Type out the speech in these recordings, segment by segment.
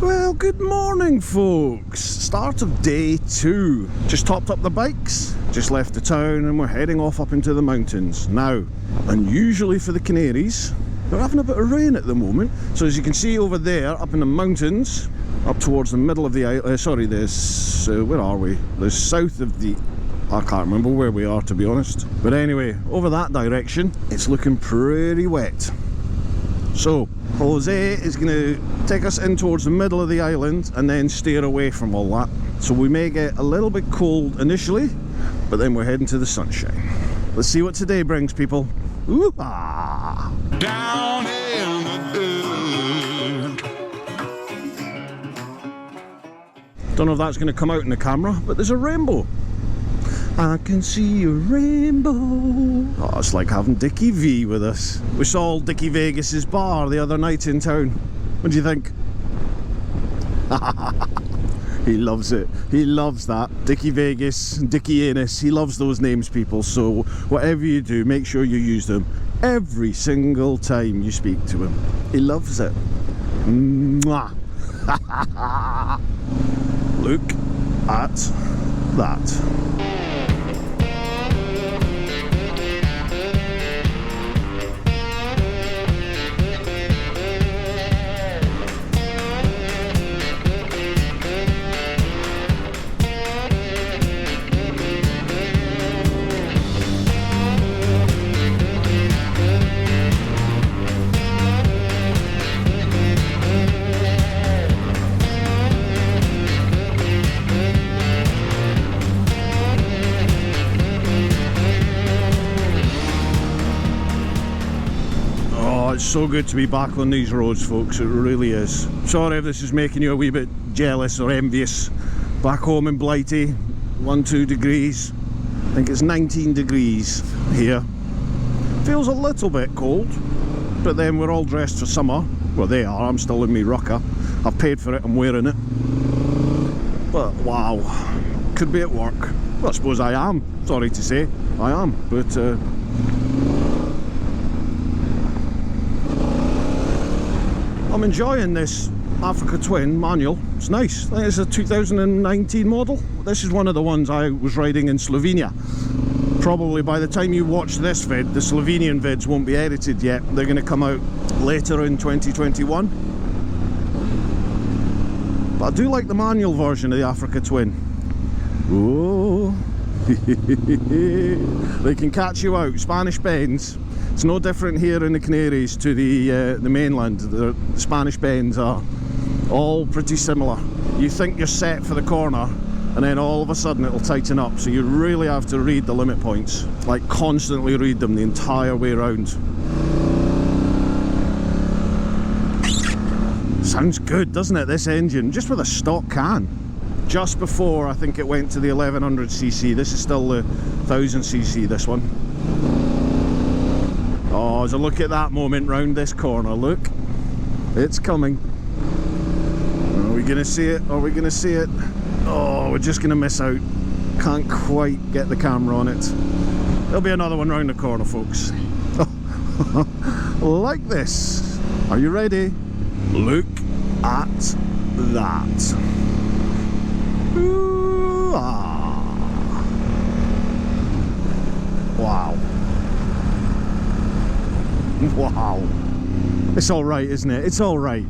Well, good morning folks. Start of day 2. Just topped up the bikes, just left the town and we're heading off up into the mountains. Now, unusually for the Canaries, they're having a bit of rain at the moment. So as you can see over there, up in the mountains, up towards the middle of the island, where are we? The south of the... I can't remember where we are, to be honest. But anyway, over that direction, it's looking pretty wet. So, Jose is going to take us in towards the middle of the island and then steer away from all that. So we may get a little bit cold initially, but then we're heading to the sunshine. Let's see what today brings, people. Ooh-ah! Down in the dirt. Don't know if that's going to come out in the camera, but there's a rainbow. I can see a rainbow. Oh, it's like having Dickie V with us. We saw Dickie Vegas's bar the other night in town. What do you think? He loves it. He loves that. Dickie Vegas, Dickie Anus. He loves those names, people. So whatever you do, make sure you use them every single time you speak to him. He loves it. Mwah. Look at that. It's so good to be back on these roads, folks. It really is. Sorry if this is making you a wee bit jealous or envious. Back home in Blighty, 1-2 degrees. I think it's 19 degrees here. Feels a little bit cold, but then we're all dressed for summer. Well, they are. I'm still in me rucker. I've paid for it. I'm wearing it. But wow, could be at work. Well, I suppose I am. Sorry to say, I am. But I'm enjoying this Africa Twin manual. It's nice. I think it's a 2019 model. This is one of the ones I was riding in Slovenia. Probably by the time you watch this vid, the Slovenian vids won't be edited yet. They're going to come out later in 2021. But I do like the manual version of the Africa Twin. Oh, they can catch you out. Spanish bends. It's no different here in the Canaries to the mainland. The Spanish bends are all pretty similar. You think you're set for the corner and then all of a sudden it'll tighten up, so you really have to read the limit points, like constantly read them the entire way around. Sounds good, doesn't it, this engine, just with a stock can. Just before I think it went to the 1100cc. This is still the 1000cc, this one. Oh, as I look at that moment round this corner, look, it's coming. Are we gonna see it? Are we gonna see it? Oh, we're just gonna miss out. Can't quite get the camera on it. There'll be another one round the corner, folks. Like this. Are you ready? Look at that. Ooh, ah. Wow. Wow. It's alright, isn't it? It's alright.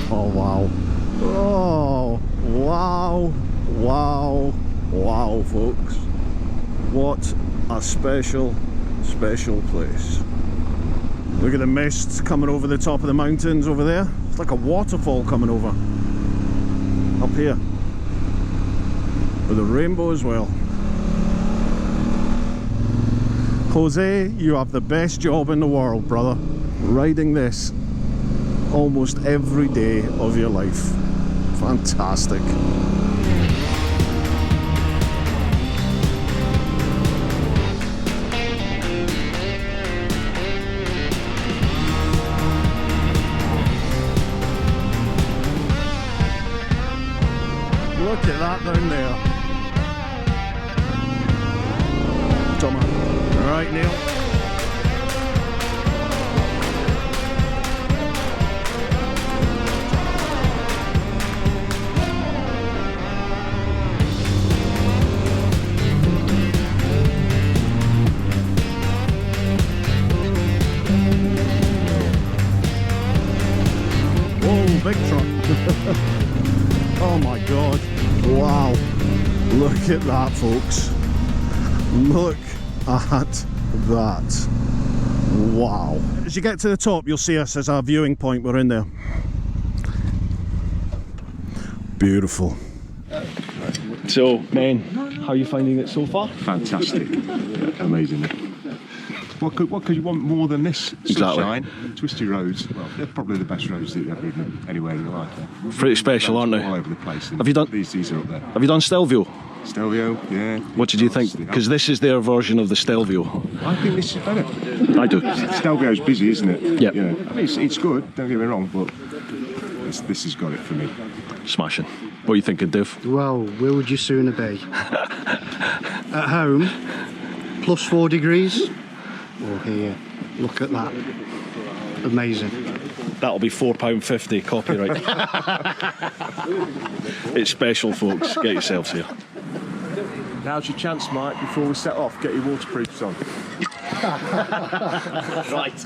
Oh, wow. Oh, wow, wow, wow, folks. What a special, special place. Look at the mists coming over the top of the mountains over there. It's like a waterfall coming over. Up here. With a rainbow as well. Jose, you have the best job in the world, brother. Riding this almost every day of your life. Fantastic. down there. Tarmac. Right, Neil. Big truck. Oh my god. Wow. Look at that, folks. Look at that. Wow. As you get to the top, you'll see us as our viewing point. We're in there. Beautiful. So, men, how are you finding it so far? Fantastic. Amazing. What could you want more than this? Sunshine, twisty roads. Well, they're probably the best roads that you've ever ridden anywhere in your life. Pretty special, aren't they? All over the place. Have you done? These are up there. Have you done Stelvio? Stelvio, yeah. What did you think? Because this is their version of the Stelvio. I think this is better. I do. Stelvio's busy, isn't it? Yep. Yeah. I mean, it's good. Don't get me wrong, but this has got it for me. Smashing. What are you thinking, Div? Well, where would you sooner be? At home, plus 4 degrees, or here? Look at that. Amazing. That'll be £4.50 copyright. It's special, folks. Get yourselves here. Now's your chance, Mike, before we set off. Get your waterproofs on. Right.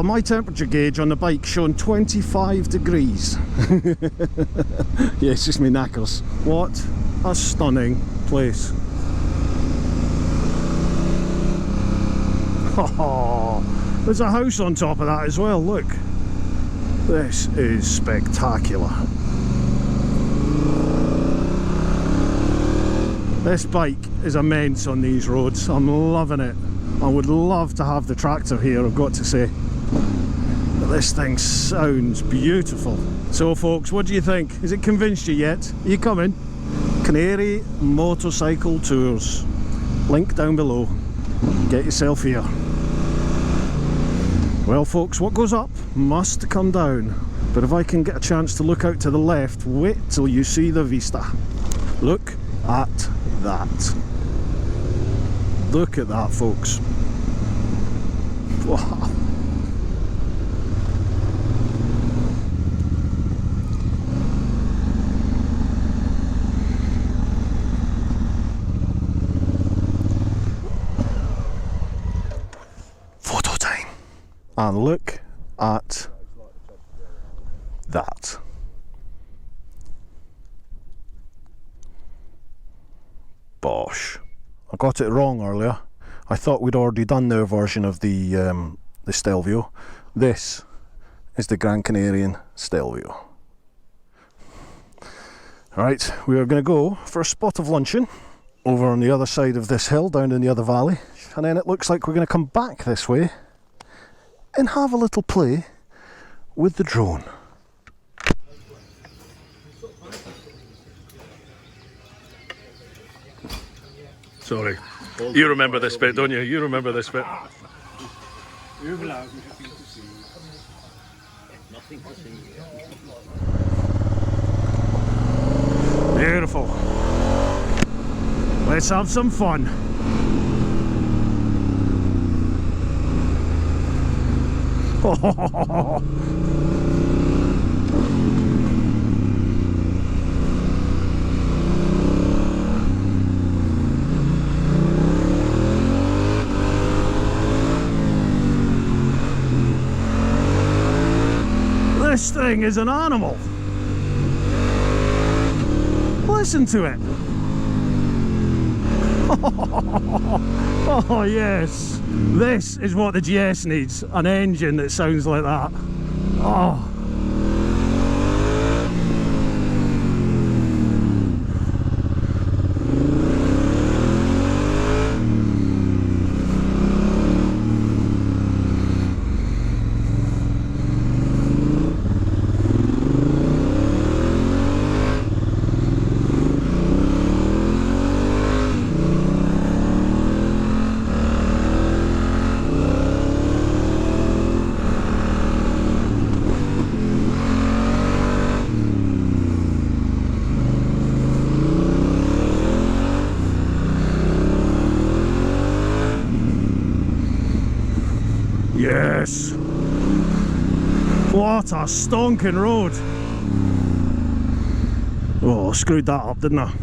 My temperature gauge on the bike showing 25 degrees. Yeah, it's just me knackers. What a stunning place. Oh, there's a house on top of that as well, look. This is spectacular. This bike is immense on these roads. I'm loving it. I would love to have the tractor here, I've got to say. But this thing sounds beautiful. So folks, what do you think? Has it convinced you yet? Are you coming? Canary Motorcycle Tours. Link down below. Get yourself here. Well folks, what goes up must come down. But if I can get a chance to look out to the left, wait till you see the vista. Look at that. Look at that, folks. Wow. Photo time. And look at that. Bosh. I got it wrong earlier. I thought we'd already done their version of the Stelvio. This is the Gran Canarian Stelvio. Right, we are going to go for a spot of luncheon over on the other side of this hill, down in the other valley, and then it looks like we're going to come back this way and have a little play with the drone. Sorry. You remember this bit, don't you? You remember this bit. Beautiful. Let's have some fun. This thing is an animal. Listen to it. Oh yes, this is what the GS needs, an engine that sounds like that. Oh. Yes! What a stonking road! Oh, I screwed that up, didn't I?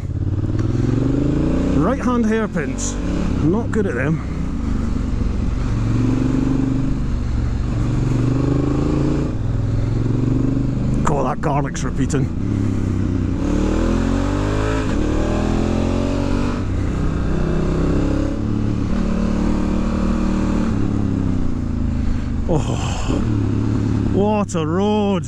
Right hand hairpins. Not good at them. God, that garlic's repeating. Oh, what a road!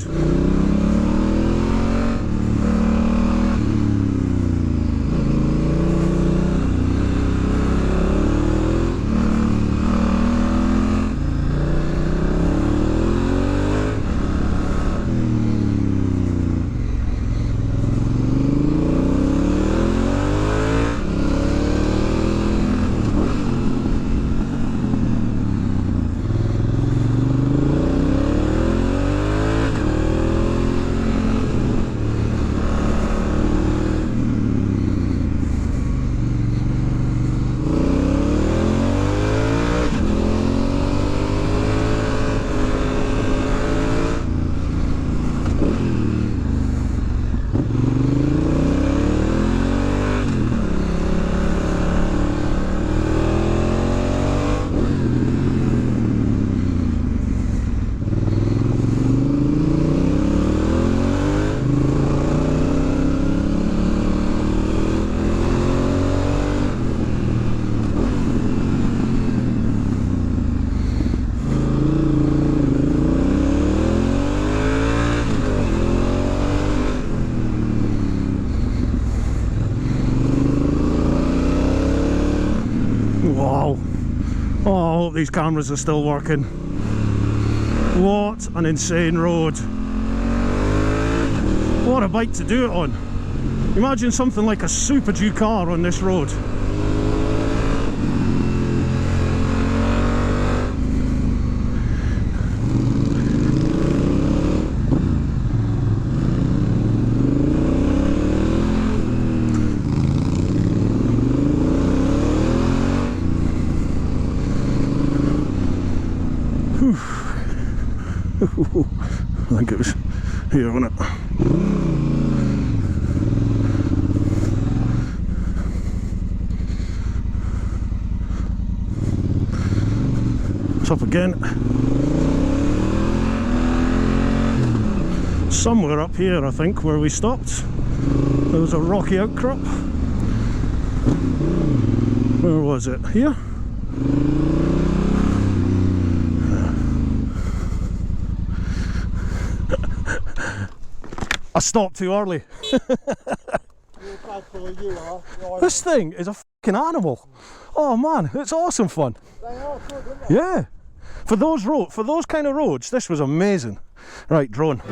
Wow. Oh, I hope these cameras are still working. What an insane road. What a bike to do it on. Imagine something like a Super G car on this road. I think it was here, wasn't it? It's up again. Somewhere up here, I think, where we stopped. There was a rocky outcrop. Where was it? Here? I stopped too early. This thing is a fucking animal. Oh man, it's awesome fun. Yeah. For those kind of roads, this was amazing. Right, drone.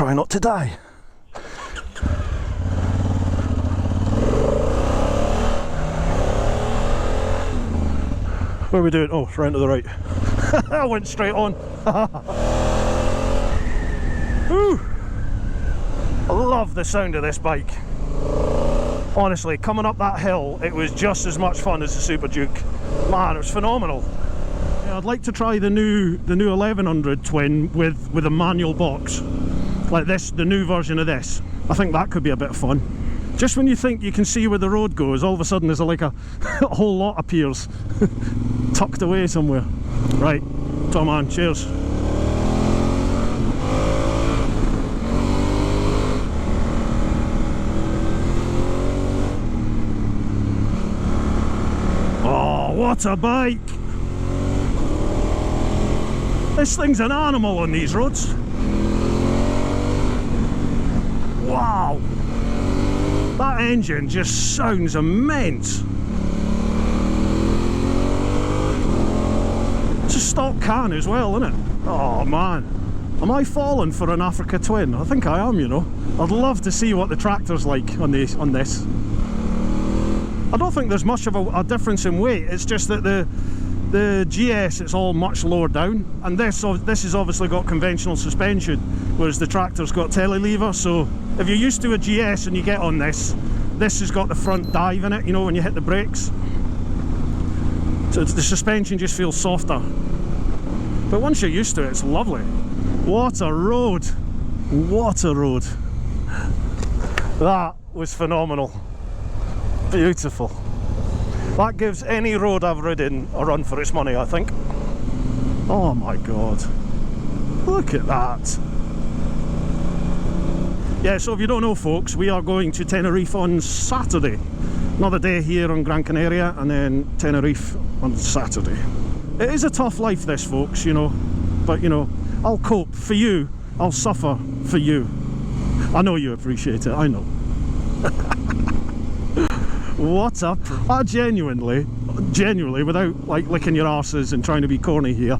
try not to die. Where are we doing? Oh, it's round to the right. I went straight on. Whew. I love the sound of this bike. Honestly, coming up that hill, it was just as much fun as the Super Duke. Man, it was phenomenal. Yeah, I'd like to try the new 1100 twin with a manual box. Like this, the new version of this. I think that could be a bit of fun. Just when you think you can see where the road goes, all of a sudden there's like a whole lot appears. Tucked away somewhere. Right, Tom on, cheers. Oh, what a bike! This thing's an animal on these roads. Wow! That engine just sounds immense. It's a stock can as well, isn't it? Oh man, am I falling for an Africa Twin? I think I am, you know. I'd love to see what the tractor's like on this. I don't think there's much of a difference in weight. It's just that the GS, it's all much lower down, and this has obviously got conventional suspension, whereas the tractor's got telelever. So if you're used to a GS and you get on this has got the front dive in it, you know, when you hit the brakes. So the suspension just feels softer. But once you're used to it, it's lovely. What a road! What a road! That was phenomenal. Beautiful. That gives any road I've ridden a run for its money, I think. Oh my god. Look at that. Yeah, so if you don't know, folks, we are going to Tenerife on Saturday. Another day here on Gran Canaria, and then Tenerife on Saturday. It is a tough life, this, folks, you know. But, you know, I'll cope for you. I'll suffer for you. I know you appreciate it, I know. What up? I genuinely, without like licking your arses and trying to be corny here,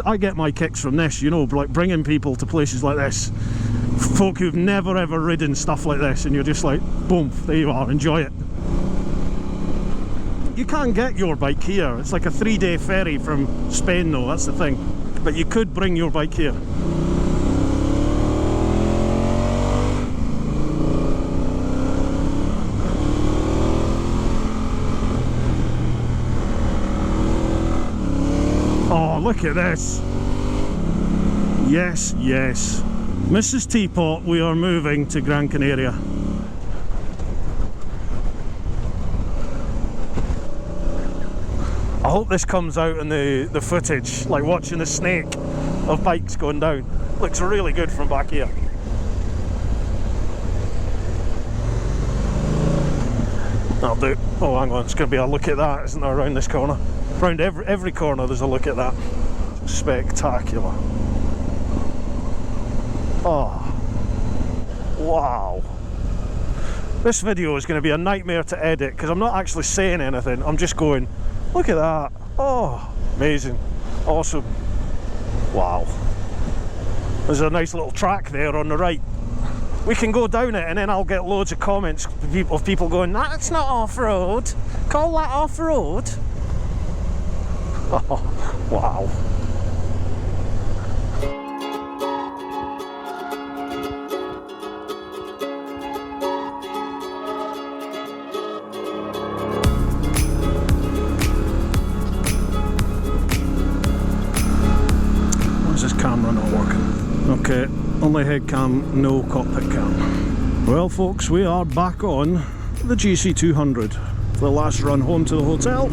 I get my kicks from this, you know, like bringing people to places like this. Folk who've never ever ridden stuff like this, and you're just like, boom, there you are, enjoy it. You can't get your bike here. It's like a 3-day ferry from Spain though, that's the thing. But you could bring your bike here. Oh, look at this. Yes, yes. Mrs. Teapot, we are moving to Gran Canaria. I hope this comes out in the footage, like watching the snake of bikes going down. Looks really good from back here. That'll do. Oh, hang on, it's going to be a look at that, isn't there, around this corner? Around every corner there's a look at that. Spectacular. Oh, wow. This video is going to be a nightmare to edit because I'm not actually saying anything, I'm just going, look at that. Oh, amazing. Awesome. Wow. There's a nice little track there on the right. We can go down it and then I'll get loads of comments of people going, that's not off-road. Call that off-road. Oh, wow. Camera not working. Okay, only head cam, no cockpit cam. Well folks, we are back on the GC200 for the last run home to the hotel.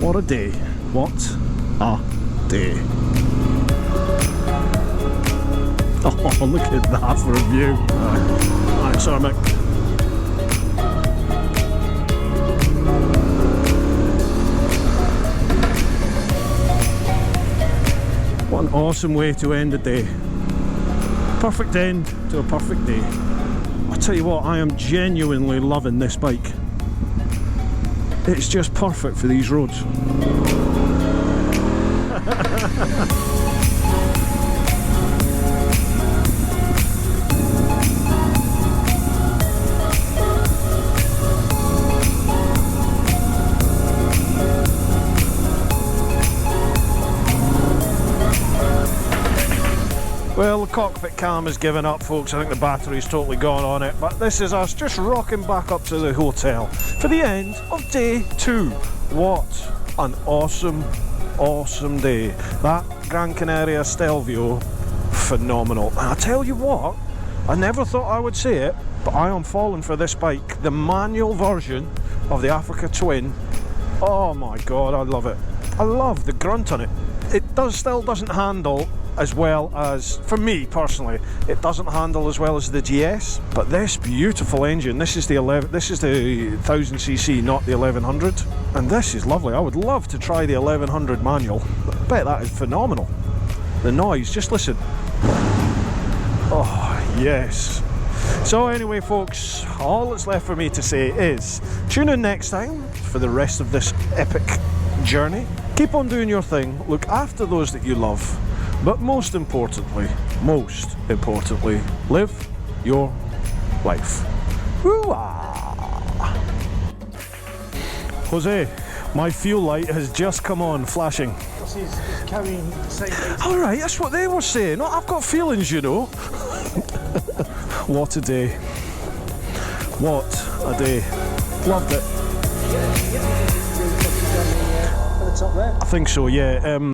What a day. What a day. Oh, look at that for a view. Alright, sorry Mick. What an awesome way to end the day. Perfect end to a perfect day. I'll tell you what, I am genuinely loving this bike. It's just perfect for these roads. cockpit cam has given up, folks. I think the battery's totally gone on it. But this is us just rocking back up to the hotel for the end of day 2. What an awesome, awesome day. That Gran Canaria Stelvio, phenomenal. And I tell you what, I never thought I would say it, but I am falling for this bike. The manual version of the Africa Twin. Oh my god, I love it. I love the grunt on it. It still doesn't handle as well as, for me personally, it doesn't handle as well as the GS, but this beautiful engine, this is the 1000cc, not the 1100, and this is lovely. I would love to try the 1100 manual. I bet that is phenomenal. The noise, just listen. Oh yes. So anyway, folks, all that's left for me to say is tune in next time for the rest of this epic journey. Keep on doing your thing, look after those that you love, but most importantly, live your life. Woo-ah! Jose, my fuel light has just come on, flashing. He's carrying the same weight. Alright, that's what they were saying. I've got feelings, you know. What a day. What a day. Loved it. At the top there. I think so, yeah.